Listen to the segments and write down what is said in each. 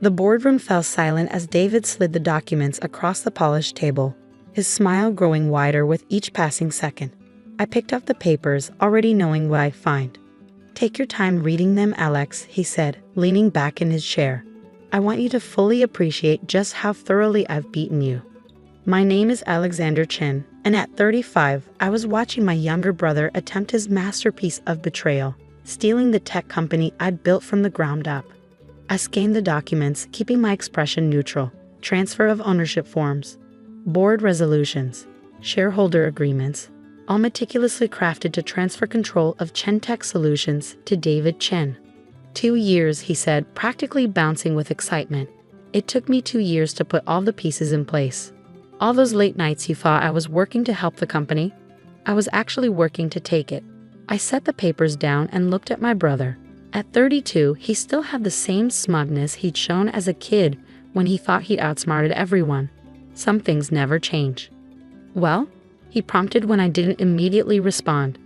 The boardroom fell silent as David slid the documents across the polished table, his smile growing wider with each passing second. I picked up the papers, already knowing what I'd find. "Take your time reading them, Alex," he said, leaning back in his chair. "I want you to fully appreciate just how thoroughly I've beaten you. My name is Alexander Chen, and at 35, I was watching my younger brother attempt his masterpiece of betrayal, stealing the tech company I'd built from the ground up." I scanned the documents, keeping my expression neutral. Transfer of ownership forms, board resolutions, shareholder agreements, all meticulously crafted to transfer control of Chen Tech Solutions to David Chen. 2 years, he said, practically bouncing with excitement. "It took me 2 years to put all the pieces in place. All those late nights you thought I was working to help the company, I was actually working to take it." I set the papers down and looked at my brother. At 32, he still had the same smugness he'd shown as a kid when he thought he'd outsmarted everyone. Some things never change. "Well?" he prompted when I didn't immediately respond.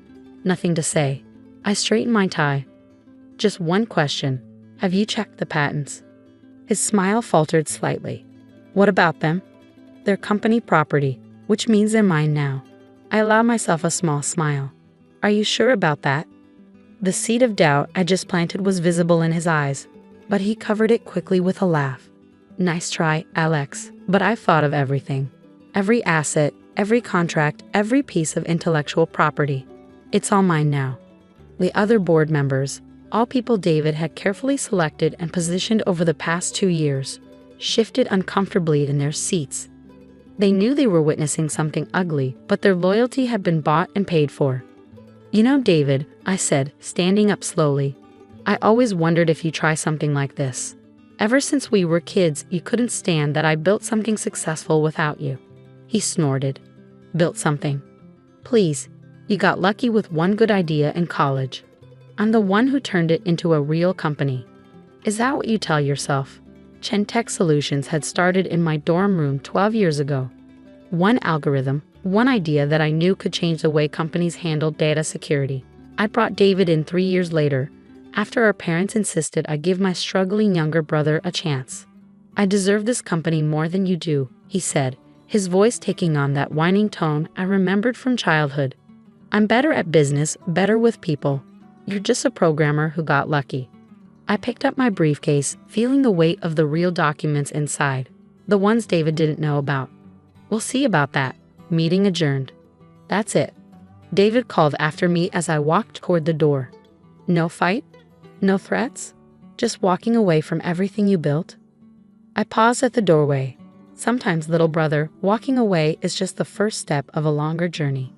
"Nothing to say." I straightened my tie. "Just one question. Have you checked the patents?" His smile faltered slightly. "What about them?" "They're company property, which means they're mine now." I allowed myself a small smile. "Are you sure about that?" The seed of doubt I just planted was visible in his eyes, but he covered it quickly with a laugh. "Nice try, Alex, but I've thought of everything. Every asset, every contract, every piece of intellectual property. It's all mine now." The other board members, all people David had carefully selected and positioned over the past 2 years, shifted uncomfortably in their seats. They knew they were witnessing something ugly, but their loyalty had been bought and paid for. "You know, David," I said, standing up slowly, "I always wondered if you try something like this. Ever since we were kids, you couldn't stand that I built something successful without you." He snorted. "Built something? Please, you got lucky with one good idea in college. I'm the one who turned it into a real company. Is that what you tell yourself?" Chen Tech Solutions had started in my dorm room 12 years ago. One algorithm, one idea that I knew could change the way companies handled data security. I brought David in 3 years later, after our parents insisted I give my struggling younger brother a chance. "I deserve this company more than you do," he said, his voice taking on that whining tone I remembered from childhood. "I'm better at business, better with people. You're just a programmer who got lucky." I picked up my briefcase, feeling the weight of the real documents inside, the ones David didn't know about. "We'll see about that." Meeting adjourned. "That's it." David called after me as I walked toward the door. "No fight? No threats? Just walking away from everything you built?" I paused at the doorway. Sometimes, little brother, walking away is just the first step of a longer journey.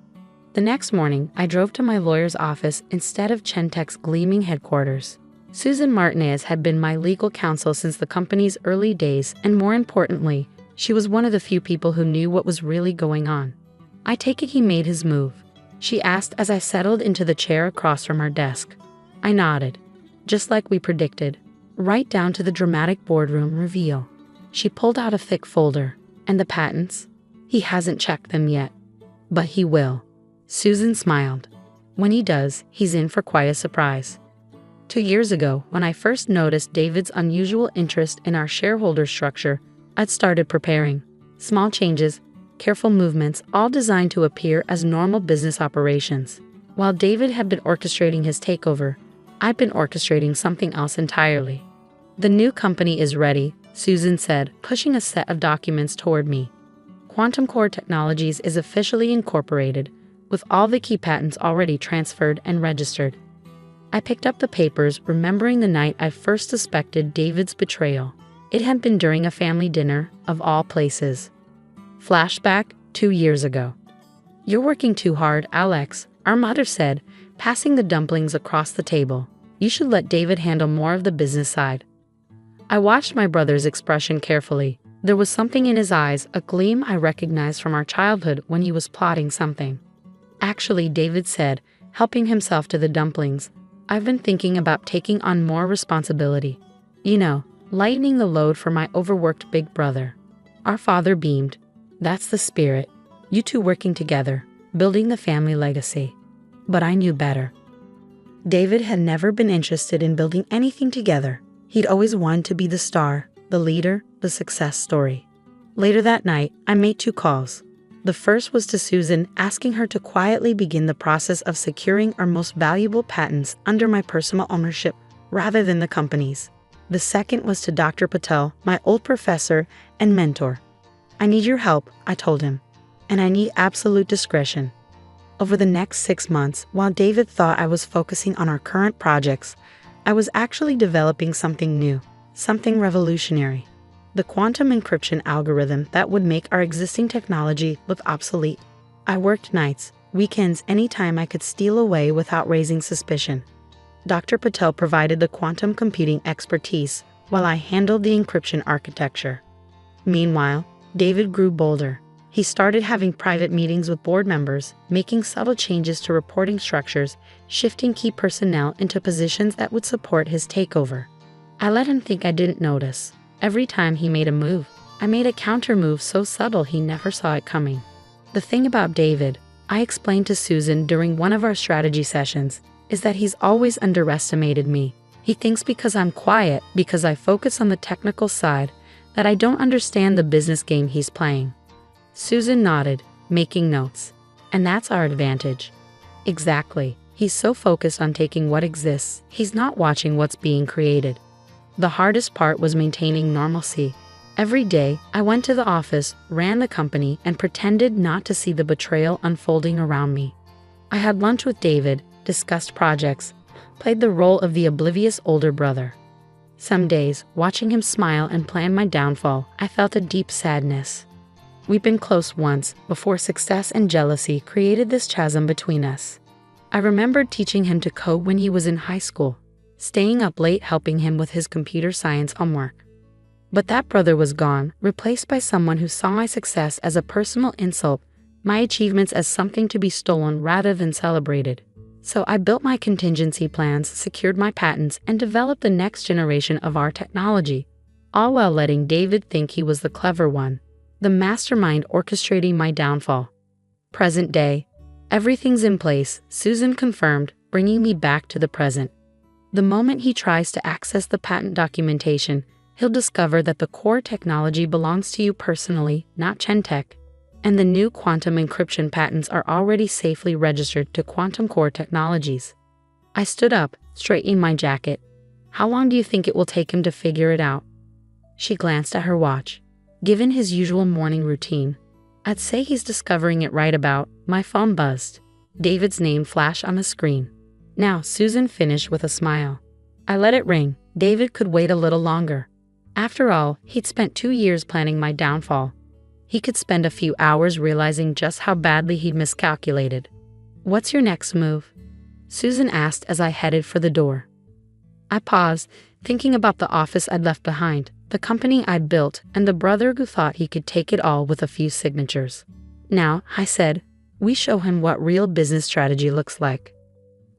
The next morning, I drove to my lawyer's office instead of Chen Tech's gleaming headquarters. Susan Martinez had been my legal counsel since the company's early days, and more importantly, she was one of the few people who knew what was really going on. "I take it he made his move?" she asked as I settled into the chair across from her desk. I nodded. "Just like we predicted, right down to the dramatic boardroom reveal." She pulled out a thick folder. "And the patents? He hasn't checked them yet. But he will." Susan smiled. "When he does, he's in for quite a surprise." 2 years ago, when I first noticed David's unusual interest in our shareholder structure, I'd started preparing. Small changes, careful movements, all designed to appear as normal business operations. While David had been orchestrating his takeover, I'd been orchestrating something else entirely. "The new company is ready," Susan said, pushing a set of documents toward me. "Quantum Core Technologies is officially incorporated, with all the key patents already transferred and registered." I picked up the papers, remembering the night I first suspected David's betrayal. It had been during a family dinner, of all places. Flashback, 2 years ago. "You're working too hard, Alex," our mother said, passing the dumplings across the table. "You should let David handle more of the business side." I watched my brother's expression carefully. There was something in his eyes, a gleam I recognized from our childhood when he was plotting something. "Actually," David said, helping himself to the dumplings, "I've been thinking about taking on more responsibility. You know, lightening the load for my overworked big brother." Our father beamed. "That's the spirit. You two working together, building the family legacy." But I knew better. David had never been interested in building anything together. He'd always wanted to be the star, the leader, the success story. Later that night, I made 2 calls. The first was to Susan, asking her to quietly begin the process of securing our most valuable patents under my personal ownership rather than the company's. The second was to Dr. Patel, my old professor and mentor. I need your help, I told him. And I need absolute discretion. Over the next 6 months, while David thought I was focusing on our current projects, I was actually developing something new, something revolutionary. The quantum encryption algorithm that would make our existing technology look obsolete. I worked nights, weekends, anytime I could steal away without raising suspicion. Dr. Patel provided the quantum computing expertise while I handled the encryption architecture. Meanwhile, David grew bolder. He started having private meetings with board members, making subtle changes to reporting structures, shifting key personnel into positions that would support his takeover. I let him think I didn't notice. Every time he made a move, I made a countermove so subtle he never saw it coming. The thing about David, I explained to Susan during one of our strategy sessions, is that he's always underestimated me. He thinks because I'm quiet, because I focus on the technical side, that I don't understand the business game he's playing. Susan nodded, making notes. And that's our advantage. Exactly. He's so focused on taking what exists, he's not watching what's being created. The hardest part was maintaining normalcy. Every day, I went to the office, ran the company, and pretended not to see the betrayal unfolding around me. I had lunch with David, discussed projects, played the role of the oblivious older brother. Some days, watching him smile and plan my downfall, I felt a deep sadness. We'd been close once, before success and jealousy created this chasm between us. I remembered teaching him to code when he was in high school, staying up late helping him with his computer science homework. But that brother was gone, replaced by someone who saw my success as a personal insult, my achievements as something to be stolen rather than celebrated. So I built my contingency plans, secured my patents, and developed the next generation of our technology, all while letting David think he was the clever one, the mastermind orchestrating my downfall. Present day. Everything's in place, Susan confirmed, bringing me back to the present. The moment he tries to access the patent documentation, he'll discover that the core technology belongs to you personally, not Chentech. And the new quantum encryption patents are already safely registered to Quantum Core Technologies. I stood up, straightening my jacket. How long do you think it will take him to figure it out? She glanced at her watch. Given his usual morning routine, I'd say he's discovering it right about. My phone buzzed. David's name flashed on the screen. Now, Susan finished with a smile. I let it ring. David could wait a little longer. After all, he'd spent 2 years planning my downfall. He could spend a few hours realizing just how badly he'd miscalculated. What's your next move? Susan asked as I headed for the door. I paused, thinking about the office I'd left behind, the company I'd built, and the brother who thought he could take it all with a few signatures. Now, I said, we show him what real business strategy looks like.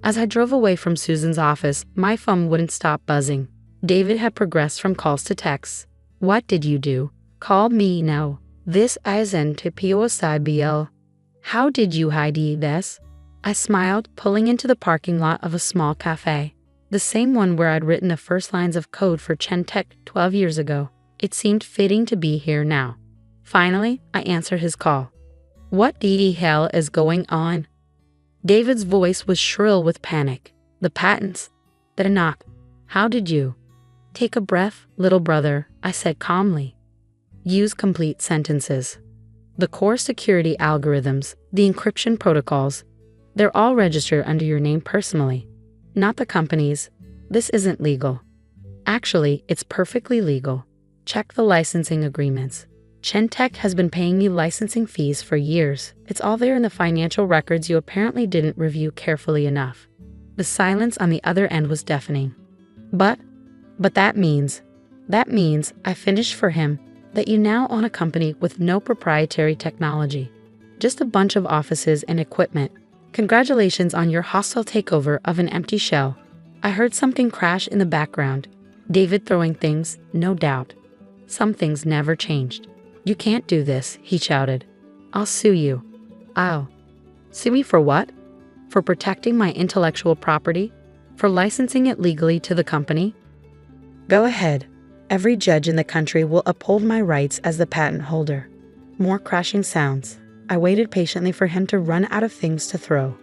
As I drove away from Susan's office, my phone wouldn't stop buzzing. David had progressed from calls to texts. What did you do? Call me now. This isn't POSIBL. How did you hide this? I smiled, pulling into the parking lot of a small cafe. The same one where I'd written the first lines of code for Chentech 12 years ago. It seemed fitting to be here now. Finally, I answered his call. What the hell is going on? David's voice was shrill with panic. The patents. They're not. How did you? Take a breath, little brother, I said calmly. Use complete sentences. The core security algorithms, the encryption protocols, they're all registered under your name personally, not the company's. This isn't legal. Actually, it's perfectly legal. Check the licensing agreements. Chentech has been paying me licensing fees for years. It's all there in the financial records you apparently didn't review carefully enough. The silence on the other end was deafening. But that means I finished for him, that you now own a company with no proprietary technology. Just a bunch of offices and equipment. Congratulations on your hostile takeover of an empty shell. I heard something crash in the background. David throwing things, no doubt. Some things never changed. You can't do this, he shouted. I'll sue you. I'll. Sue me for what? For protecting my intellectual property? For licensing it legally to the company? Go ahead. Every judge in the country will uphold my rights as the patent holder. More crashing sounds. I waited patiently for him to run out of things to throw.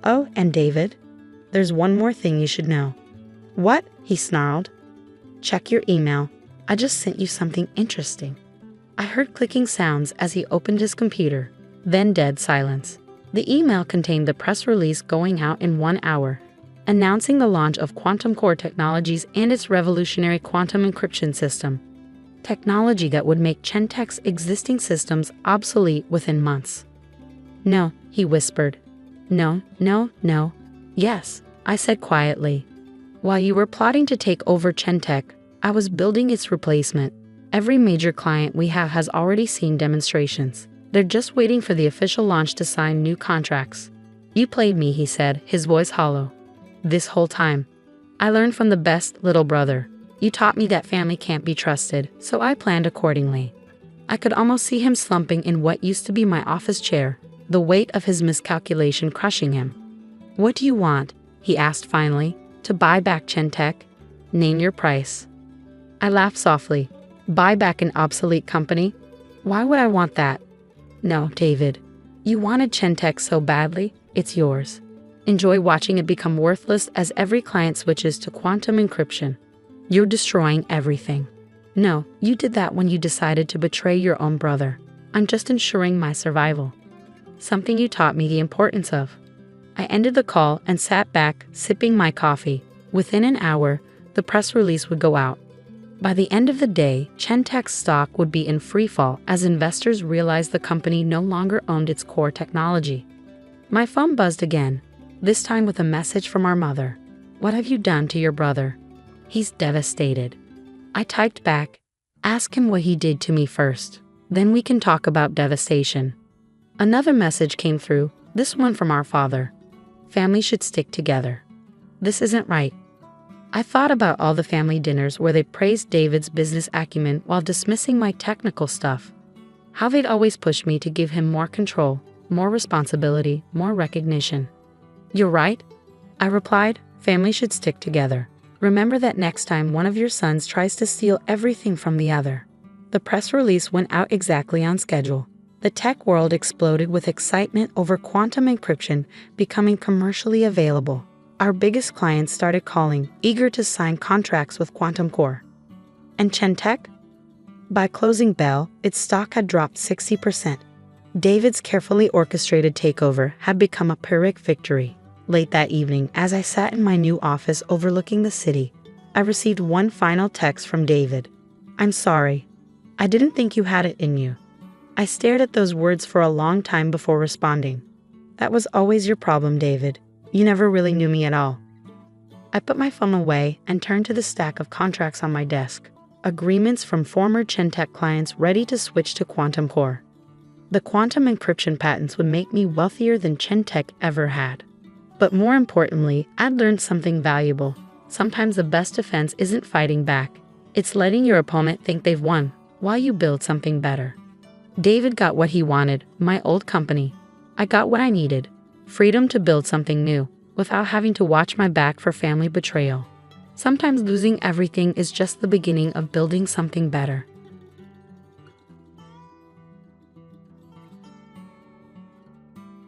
Oh, and David, there's one more thing you should know. What? He snarled. Check your email. I just sent you something interesting. I heard clicking sounds as he opened his computer, then dead silence. The email contained the press release going out in 1 hour, announcing the launch of quantum core technologies and its revolutionary quantum encryption system. Technology that would make Chentech's existing systems obsolete within months. No, he whispered. No. Yes, I said quietly. While you were plotting to take over Chentech, I was building its replacement. Every major client we have has already seen demonstrations. They're just waiting for the official launch to sign new contracts. You played me, he said, his voice hollow. This whole time. I learned from the best, little brother. You taught me that family can't be trusted, so I planned accordingly. I could almost see him slumping in what used to be my office chair, the weight of his miscalculation crushing him. What do you want? He asked finally. To buy back Chentech? Name your price. I laughed softly. Buy back an obsolete company? Why would I want that? No, David. You wanted Chentech so badly, it's yours. Enjoy watching it become worthless as every client switches to quantum encryption. You're destroying everything. No, you did that when you decided to betray your own brother. I'm just ensuring my survival. Something you taught me the importance of. I ended the call and sat back, sipping my coffee. Within an hour, the press release would go out. By the end of the day, Chentech's stock would be in freefall as investors realized the company no longer owned its core technology. My phone buzzed again, this time with a message from our mother. What have you done to your brother? He's devastated. I typed back, ask him what he did to me first. Then we can talk about devastation. Another message came through, this one from our father. Family should stick together. This isn't right. I thought about all the family dinners where they praised David's business acumen while dismissing my technical stuff. How they'd always push me to give him more control, more responsibility, more recognition. You're right, I replied. Family should stick together. Remember that next time one of your sons tries to steal everything from the other. The press release went out exactly on schedule. The tech world exploded with excitement over quantum encryption becoming commercially available. Our biggest clients started calling, eager to sign contracts with Quantum Core. And Chentech? By closing bell, its stock had dropped 60%. David's carefully orchestrated takeover had become a Pyrrhic victory. Late that evening, as I sat in my new office overlooking the city, I received one final text from David. I'm sorry. I didn't think you had it in you. I stared at those words for a long time before responding. That was always your problem, David. You never really knew me at all. I put my phone away and turned to the stack of contracts on my desk. Agreements from former Chentech clients ready to switch to Quantum Core. The quantum encryption patents would make me wealthier than Chentech ever had. But more importantly, I'd learned something valuable. Sometimes the best defense isn't fighting back. It's letting your opponent think they've won while you build something better. David got what he wanted, my old company. I got what I needed. Freedom to build something new, without having to watch my back for family betrayal. Sometimes losing everything is just the beginning of building something better.